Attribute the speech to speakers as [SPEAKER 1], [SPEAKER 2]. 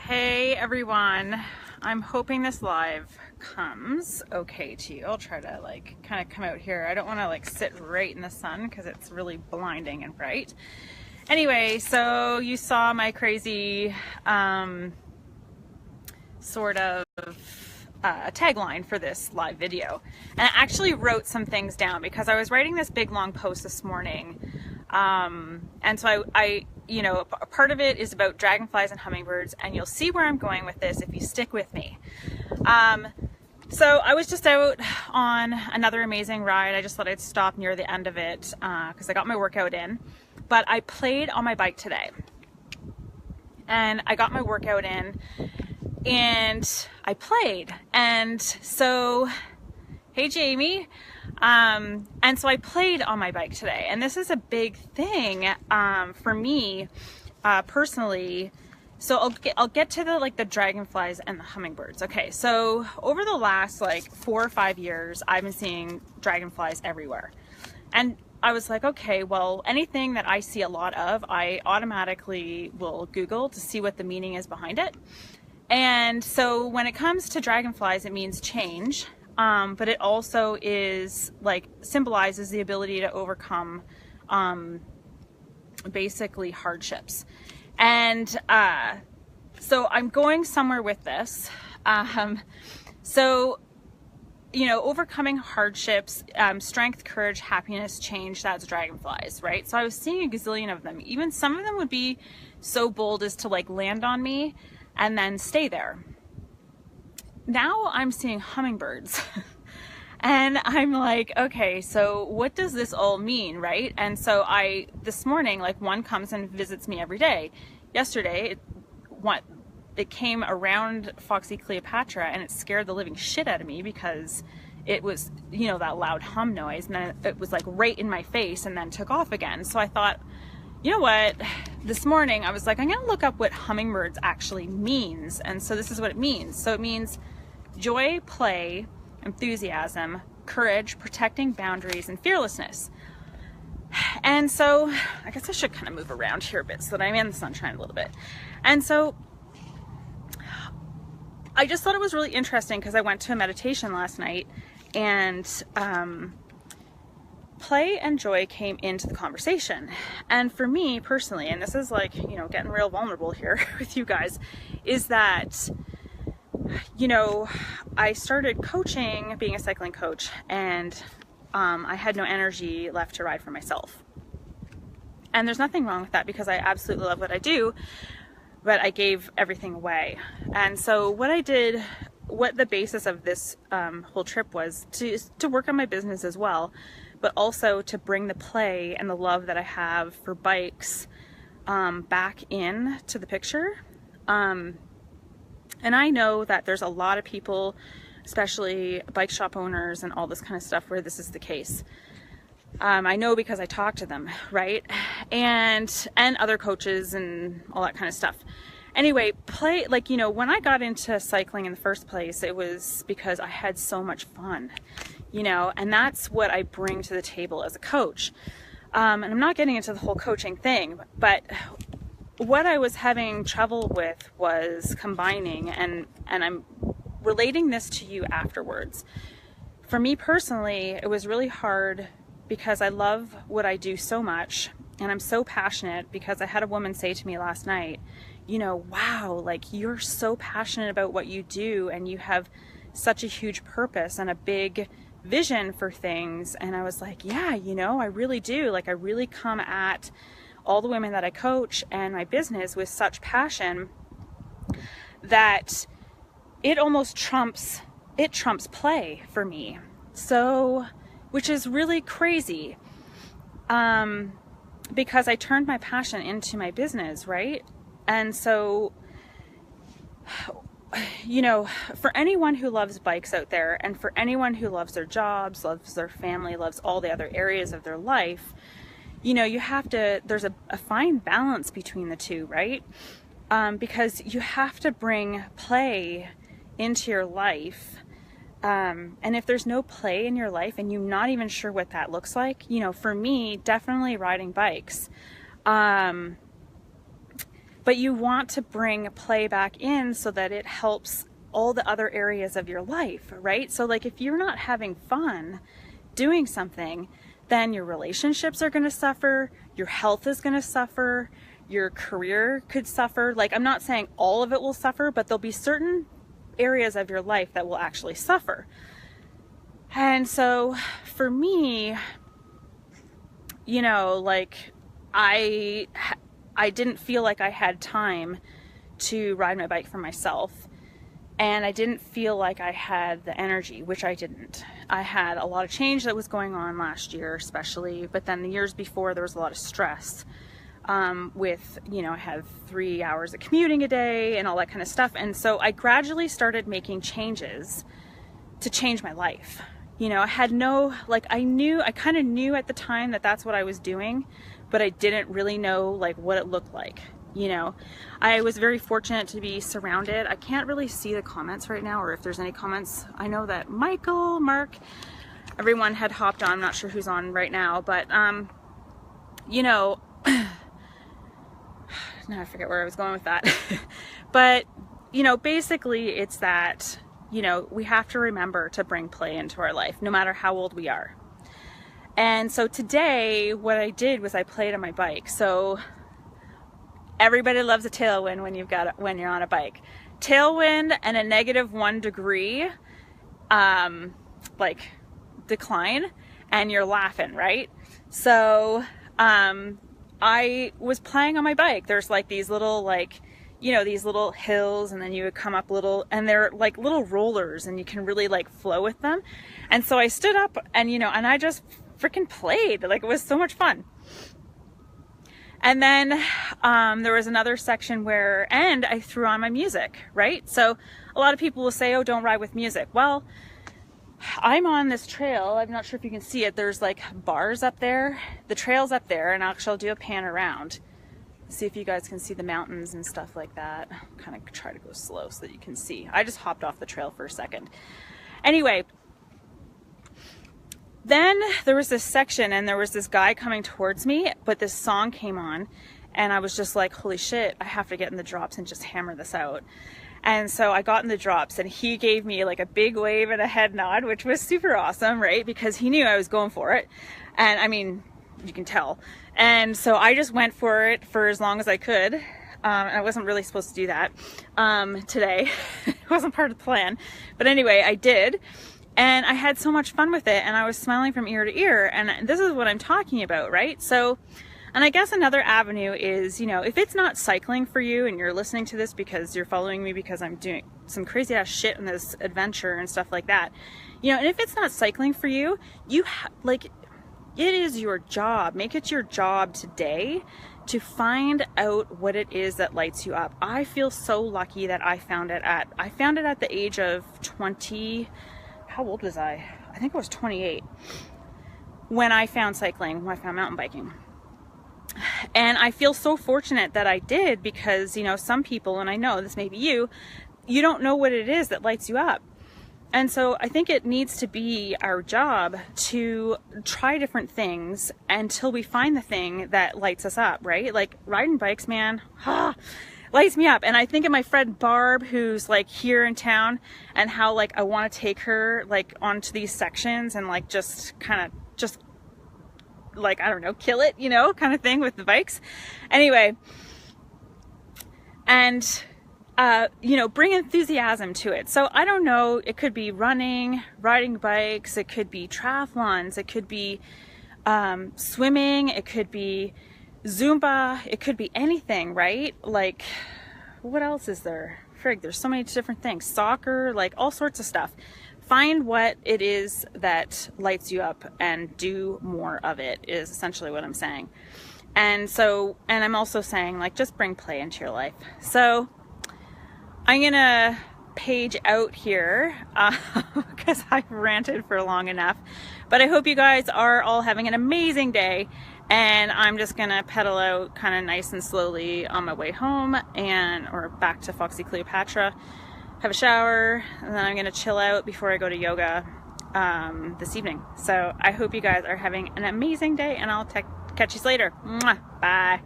[SPEAKER 1] Hey everyone, I'm hoping this live comes okay to you. I'll try to kind of come out here. I don't want to sit right in the sun because it's really blinding and bright. Anyway, so you saw my crazy sort of tagline for this live video, and I actually wrote some things down because I was writing this big long post this morning, and so I a part of it is about dragonflies and hummingbirds, and you'll see where I'm going with this if you stick with me. So I was just out on another amazing ride. I just thought I'd stop near the end of it because I got my workout in, but I played on my bike today, and I got my workout in and I played. And so, hey Jamie, and so I played on my bike today, and this is a big thing for me personally. So I'll get to the dragonflies and the hummingbirds. Okay, so over the last 4 or 5 years, I've been seeing dragonflies everywhere, and I was like, okay, well, anything that I see a lot of, I automatically will Google to see what the meaning is behind it. And so when it comes to dragonflies, it means change. But it also is symbolizes the ability to overcome basically hardships. And so I'm going somewhere with this. So overcoming hardships, strength, courage, happiness, change, that's dragonflies, right? So I was seeing a gazillion of them. Even some of them would be so bold as to land on me and then stay there. Now I'm seeing hummingbirds and I'm like, okay, so what does this all mean, right? And so this morning, one comes and visits me every day. Yesterday, it came around Foxy Cleopatra and it scared the living shit out of me because it was, that loud hum noise, and then it was right in my face and then took off again. So I thought, you know what, this morning I was like, I'm gonna look up what hummingbirds actually means. And so this is what it means. So it means joy, play, enthusiasm, courage, protecting boundaries, and fearlessness. And so I guess I should kind of move around here a bit so that I'm in the sunshine a little bit. And so I just thought it was really interesting because I went to a meditation last night, and play and joy came into the conversation. And for me personally, and this is getting real vulnerable here with you guys, is that I started coaching, being a cycling coach, and I had no energy left to ride for myself. And there's nothing wrong with that because I absolutely love what I do, but I gave everything away. And so what the basis of this whole trip was to work on my business as well, but also to bring the play and the love that I have for bikes back in to the picture. And I know that there's a lot of people, especially bike shop owners and all this kind of stuff, where this is the case. I know because I talk to them, right? And other coaches and all that kind of stuff. Anyway, play, when I got into cycling in the first place, it was because I had so much fun, and that's what I bring to the table as a coach. And I'm not getting into the whole coaching thing, but what I was having trouble with was combining, and I'm relating this to you afterwards. For me personally, it was really hard because I love what I do so much, and I'm so passionate, because I had a woman say to me last night, wow, you're so passionate about what you do, and you have such a huge purpose and a big vision for things. And I was like, yeah, I really do. I really come at all the women that I coach and my business with such passion that it almost trumps play for me. So, which is really crazy, because I turned my passion into my business, right? And so, for anyone who loves bikes out there, and for anyone who loves their jobs, loves their family, loves all the other areas of their life, you have to, there's a fine balance between the two, right? Because you have to bring play into your life. And if there's no play in your life and you're not even sure what that looks like, for me, definitely riding bikes. but you want to bring play back in so that it helps all the other areas of your life, right? So like if you're not having fun doing something, then your relationships are going to suffer, your health is going to suffer, your career could suffer. Like, I'm not saying all of it will suffer, but there'll be certain areas of your life that will actually suffer. And so for me, you know, like I didn't feel like I had time to ride my bike for myself. And I didn't feel like I had the energy, which I didn't. I had a lot of change that was going on last year, especially, but then the years before there was a lot of stress with, you know, I had 3 hours of commuting a day and all that kind of stuff. And so I gradually started making changes to change my life. You know, I had no, like I kind of knew at the time that that's what I was doing, but I didn't really know like what it looked like. You know, I was very fortunate to be surrounded. I can't really see the comments right now, or if there's any comments. I know that Michael, Mark, everyone had hopped on. I'm not sure who's on right now, but, you know, now I forget where I was going with that. But, you know, basically it's that, you know, we have to remember to bring play into our life, no matter how old we are. And so today, what I did was I played on my bike. So everybody loves a tailwind when you're on a bike. Tailwind and a -1 degree, like decline, and you're laughing, right? So, I was playing on my bike. There's like these little, like, you know, these little hills, and then you would come up little, and they're like little rollers, and you can really like flow with them. And so I stood up and, you know, and I just freaking played. Like, it was so much fun. And then there was another section where, and I threw on my music, right? So a lot of people will say, oh, don't ride with music. Well, I'm on this trail. I'm not sure if you can see it. There's like bars up there. The trail's up there, and actually I'll do a pan around. See if you guys can see the mountains and stuff like that. Kind of try to go slow so that you can see. I just hopped off the trail for a second. Anyway, then there was this section, and there was this guy coming towards me, but this song came on, and I was just like, holy shit, I have to get in the drops and just hammer this out. And so I got in the drops, and he gave me like a big wave and a head nod, which was super awesome, right? Because he knew I was going for it. And I mean, you can tell. And so I just went for it for as long as I could. I wasn't really supposed to do that today. It wasn't part of the plan. But anyway, I did. And I had so much fun with it, and I was smiling from ear to ear, and this is what I'm talking about, right? So, and I guess another avenue is, you know, if it's not cycling for you and you're listening to this because you're following me because I'm doing some crazy ass shit in this adventure and stuff like that, you know, and if it's not cycling for you, like, it is your job. Make it your job today to find out what it is that lights you up. I feel so lucky that I found it at the age of 20. How old was I? I think I was 28 when I found cycling, when I found mountain biking. And I feel so fortunate that I did, because, you know, some people, and I know this may be you don't know what it is that lights you up. And so I think it needs to be our job to try different things until we find the thing that lights us up, right? Like riding bikes, man, lights me up. And I think of my friend Barb, who's like here in town, and how like I want to take her like onto these sections and like just like, I don't know, kill it, you know, kind of thing with the bikes. Anyway, and you know, bring enthusiasm to it. So I don't know, it could be running, riding bikes, it could be triathlons, it could be swimming, it could be Zumba, it could be anything, right? Like, what else is there? Frig, there's so many different things. Soccer, like all sorts of stuff. Find what it is that lights you up and do more of it, is essentially what I'm saying. And so, and I'm also saying, like, just bring play into your life. So I'm gonna Paige out here because I've ranted for long enough. But I hope you guys are all having an amazing day. And I'm just gonna pedal out kind of nice and slowly on my way home, or back to Foxy Cleopatra, have a shower, and then I'm gonna chill out before I go to yoga this evening. So I hope you guys are having an amazing day, and I'll catch you later. Mwah. Bye.